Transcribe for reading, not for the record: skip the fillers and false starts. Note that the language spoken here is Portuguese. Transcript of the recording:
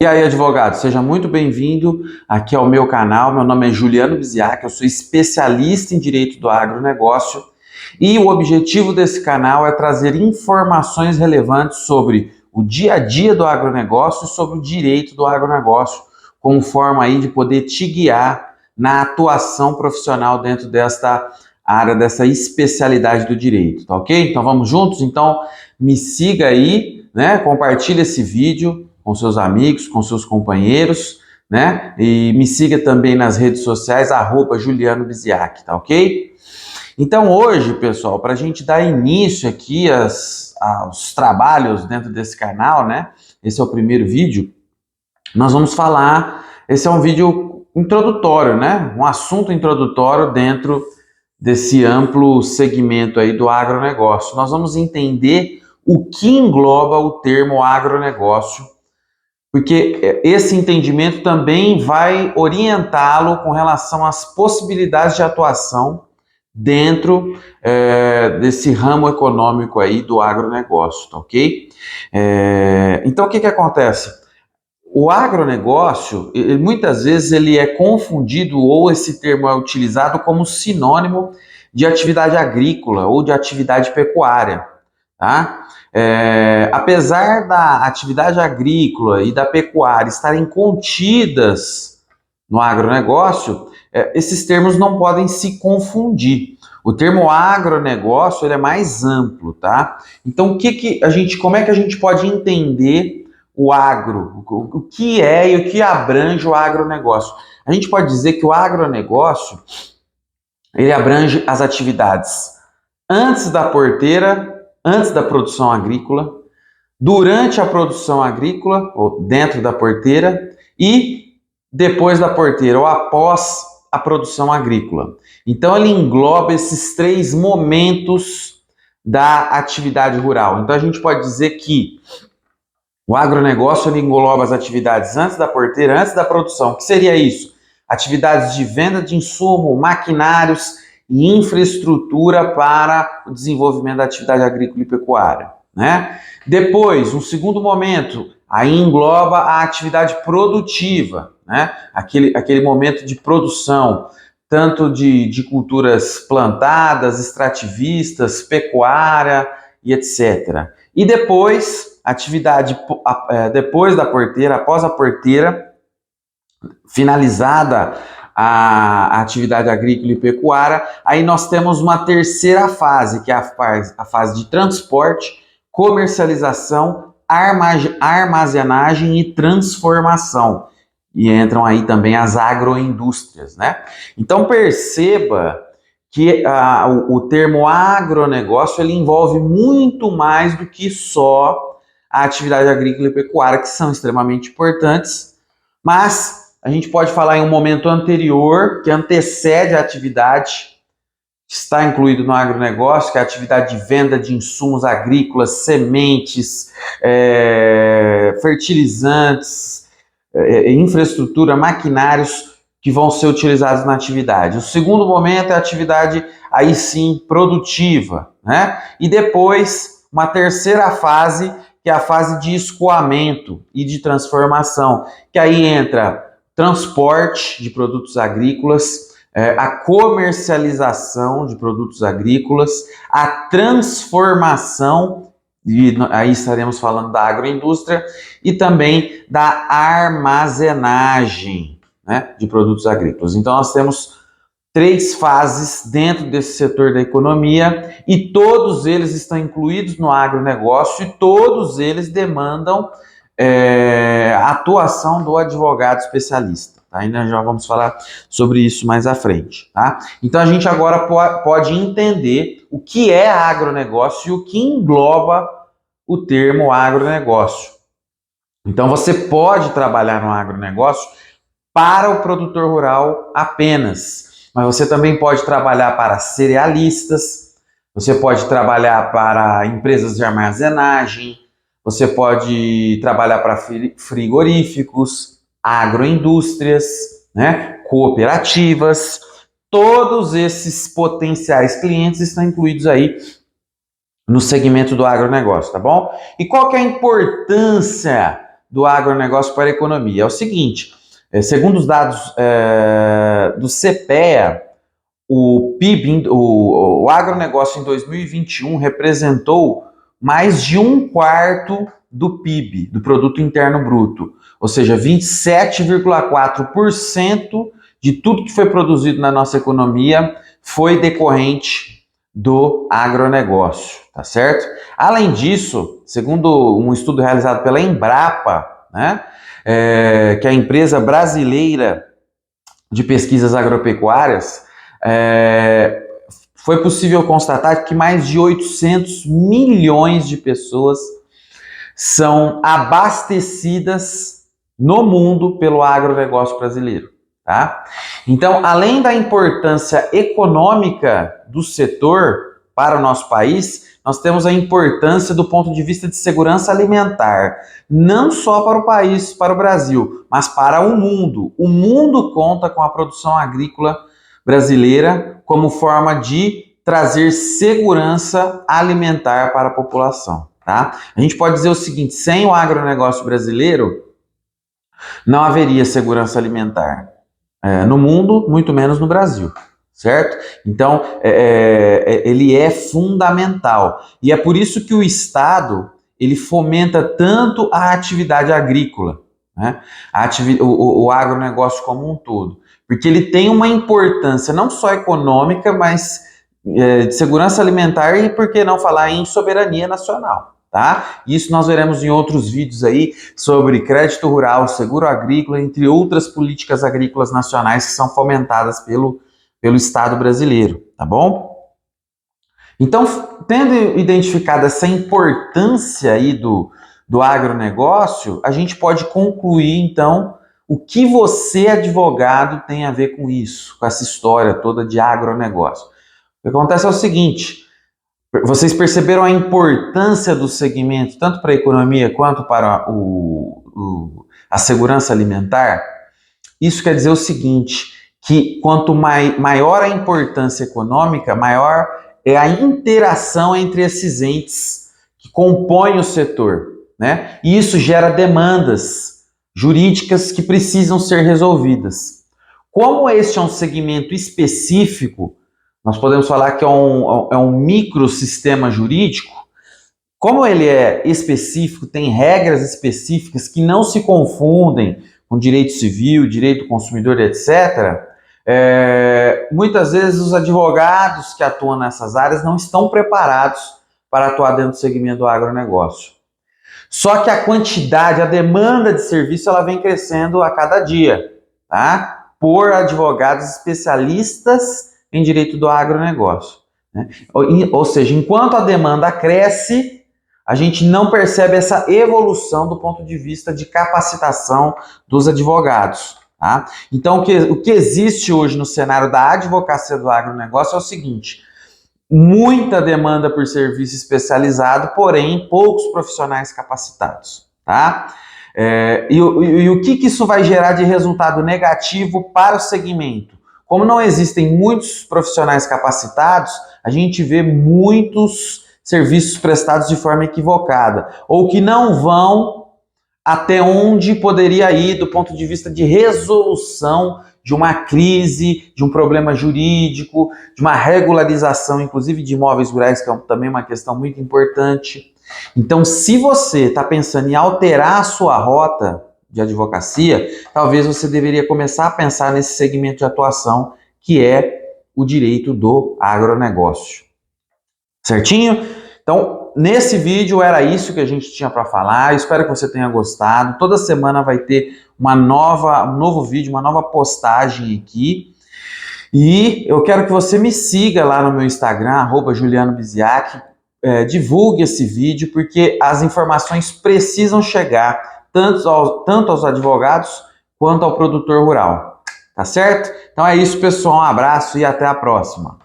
E aí, advogado, seja muito bem-vindo aqui ao meu canal. Meu nome é Juliano Biziac, eu sou especialista em direito do agronegócio e o objetivo desse canal é trazer informações relevantes sobre o dia a dia do agronegócio e sobre o direito do agronegócio, como forma aí de poder te guiar na atuação profissional dentro desta área, dessa especialidade do direito, tá ok? Então vamos juntos? Então me siga aí, né? Compartilhe esse vídeo com seus amigos, com seus companheiros, né? E me siga também nas redes sociais, @Juliano Biziac, tá ok? Então hoje, pessoal, para a gente dar início aqui aos trabalhos dentro desse canal, né? Esse é o primeiro vídeo, nós vamos falar, esse é um vídeo introdutório, né? Um assunto introdutório dentro desse amplo segmento aí do agronegócio. Nós vamos entender o que engloba o termo agronegócio, porque esse entendimento também vai orientá-lo com relação às possibilidades de atuação dentro desse ramo econômico aí do agronegócio, tá ok? Então, o que acontece? O agronegócio, muitas vezes ele é confundido ou esse termo é utilizado como sinônimo de atividade agrícola ou de atividade pecuária, tá? Apesar da atividade agrícola e da pecuária estarem contidas no agronegócio, esses termos não podem se confundir. O termo agronegócio ele é mais amplo, tá? Então, como é que a gente pode entender o agro? O que é e o que abrange o agronegócio? A gente pode dizer que o agronegócio ele abrange as atividades antes da porteira, antes da produção agrícola, durante a produção agrícola, ou dentro da porteira, e depois da porteira, ou após a produção agrícola. Então, ele engloba esses três momentos da atividade rural. Então, a gente pode dizer que o agronegócio ele engloba as atividades antes da porteira, antes da produção. O que seria isso? Atividades de venda de insumo, maquinários e infraestrutura para o desenvolvimento da atividade agrícola e pecuária, né? Depois, um segundo momento, aí engloba a atividade produtiva, né? Aquele momento de produção, tanto de culturas plantadas, extrativistas, pecuária e etc. E depois, depois da porteira, após a porteira, finalizada a atividade agrícola e pecuária, aí nós temos uma terceira fase, que é a fase de transporte, comercialização, armazenagem e transformação. E entram aí também as agroindústrias, né? Então perceba que o termo agronegócio ele envolve muito mais do que só a atividade agrícola e pecuária, que são extremamente importantes, mas a gente pode falar em um momento anterior, que antecede a atividade, que está incluído no agronegócio, que é a atividade de venda de insumos agrícolas, sementes, fertilizantes, infraestrutura, maquinários que vão ser utilizados na atividade. O segundo momento é a atividade, aí sim, produtiva, né? E depois, uma terceira fase, que é a fase de escoamento e de transformação, que aí entra transporte de produtos agrícolas, a comercialização de produtos agrícolas, a transformação, e aí estaremos falando da agroindústria, e também da armazenagem, né, de produtos agrícolas. Então nós temos três fases dentro desse setor da economia e todos eles estão incluídos no agronegócio e todos eles demandam a atuação do advogado especialista. Tá? Ainda já vamos falar sobre isso mais à frente. Tá? Então a gente agora pode entender o que é agronegócio e o que engloba o termo agronegócio. Então você pode trabalhar no agronegócio para o produtor rural apenas, mas você também pode trabalhar para cerealistas, você pode trabalhar para empresas de armazenagem, você pode trabalhar para frigoríficos, agroindústrias, né, cooperativas. Todos esses potenciais clientes estão incluídos aí no segmento do agronegócio, tá bom? E qual que é a importância do agronegócio para a economia. É o seguinte, segundo os dados do CPEA, o PIB, o agronegócio em 2021 representou mais de 1/4 do PIB, do Produto Interno Bruto, ou seja, 27,4% de tudo que foi produzido na nossa economia foi decorrente do agronegócio, tá certo? Além disso, segundo um estudo realizado pela Embrapa, né, que é a empresa brasileira de pesquisas agropecuárias, foi possível constatar que mais de 800 milhões de pessoas são abastecidas no mundo pelo agronegócio brasileiro, tá? Então, além da importância econômica do setor para o nosso país, nós temos a importância do ponto de vista de segurança alimentar, não só para o país, para o Brasil, mas para o mundo. O mundo conta com a produção agrícola brasileira como forma de trazer segurança alimentar para a população, tá? A gente pode dizer o seguinte, sem o agronegócio brasileiro, não haveria segurança alimentar no mundo, muito menos no Brasil, certo? Então, ele é fundamental. E é por isso que o Estado, ele fomenta tanto a atividade agrícola, né? O agronegócio como um todo. Porque ele tem uma importância não só econômica, mas de segurança alimentar e, por que não falar, em soberania nacional, tá? Isso nós veremos em outros vídeos aí sobre crédito rural, seguro agrícola, entre outras políticas agrícolas nacionais que são fomentadas pelo Estado brasileiro, tá bom? Então, tendo identificado essa importância aí do agronegócio, a gente pode concluir, então, o que você, advogado, tem a ver com isso, com essa história toda de agronegócio. O que acontece é o seguinte, vocês perceberam a importância do segmento, tanto para a economia quanto para a segurança alimentar? Isso quer dizer o seguinte, que quanto maior a importância econômica, maior é a interação entre esses entes que compõem o setor, né? E isso gera demandas jurídicas que precisam ser resolvidas. Como este é um segmento específico, nós podemos falar que é um microsistema jurídico. Como ele é específico, tem regras específicas que não se confundem com direito civil, direito do consumidor, etc., muitas vezes os advogados que atuam nessas áreas não estão preparados para atuar dentro do segmento do agronegócio. Só que a quantidade, a demanda de serviço, ela vem crescendo a cada dia, tá? Por advogados especialistas em direito do agronegócio, né? Ou seja, enquanto a demanda cresce, a gente não percebe essa evolução do ponto de vista de capacitação dos advogados, tá? Então, o que existe hoje no cenário da advocacia do agronegócio é o seguinte, muita demanda por serviço especializado, porém poucos profissionais capacitados, tá? E o que isso vai gerar de resultado negativo para o segmento? Como não existem muitos profissionais capacitados, a gente vê muitos serviços prestados de forma equivocada, ou que não vão até onde poderia ir do ponto de vista de resolução de uma crise, de um problema jurídico, de uma regularização, inclusive de imóveis rurais, que é também uma questão muito importante. Então, se você está pensando em alterar a sua rota de advocacia, talvez você deveria começar a pensar nesse segmento de atuação, que é o direito do agronegócio. Certinho? Então, nesse vídeo era isso que a gente tinha para falar. Espero que você tenha gostado. Toda semana vai ter um novo vídeo, uma nova postagem aqui. E eu quero que você me siga lá no meu Instagram, @JulianoBiziac. Divulgue esse vídeo, porque as informações precisam chegar tanto aos advogados quanto ao produtor rural. Tá certo? Então é isso, pessoal. Um abraço e até a próxima.